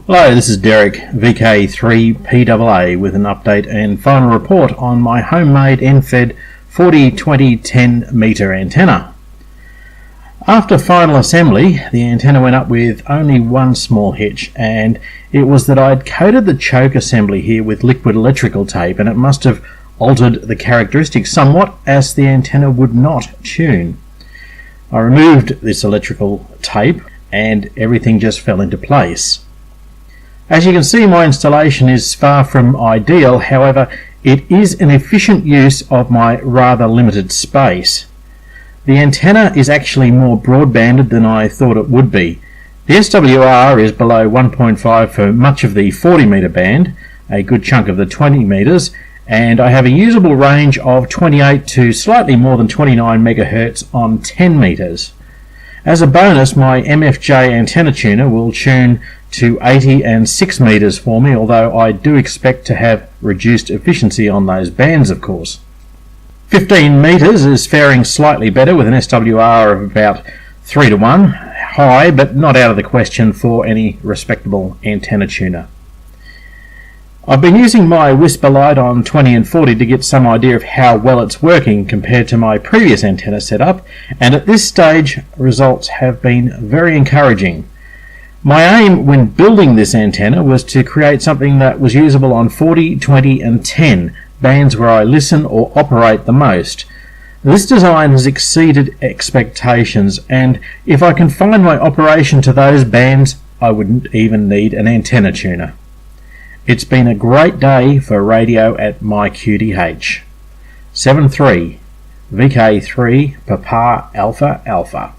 Hello, this is Derek, VK3PAA, with an update and final report on my homemade NFED 40-20-10 metre antenna. After final assembly, the antenna went up with only one small hitch, and it was that I'd coated the choke assembly here with liquid electrical tape, and it must have altered the characteristics somewhat as the antenna would not tune. I removed this electrical tape and everything just fell into place. As you can see, my installation is far from ideal. However, it is an efficient use of my rather limited space. The antenna is actually more broadbanded than I thought it would be. The SWR is below 1.5 for much of the 40 metre band, a good chunk of the 20 metres, and I have a usable range of 28 to slightly more than 29 MHz on 10 metres. As a bonus, my MFJ antenna tuner will tune to 80 and 6 metres for me, although I do expect to have reduced efficiency on those bands, of course. 15 metres is faring slightly better with an SWR of about 3 to 1, high but not out of the question for any respectable antenna tuner. I've been using my Whisper light on 20 and 40 to get some idea of how well it's working compared to my previous antenna setup, and at this stage results have been very encouraging. My aim when building this antenna was to create something that was usable on 40, 20 and 10, bands where I listen or operate the most. This design has exceeded expectations, and if I confine my operation to those bands, I wouldn't even need an antenna tuner. It's been a great day for radio at my QTH. 73 VK3 Papa Alpha Alpha.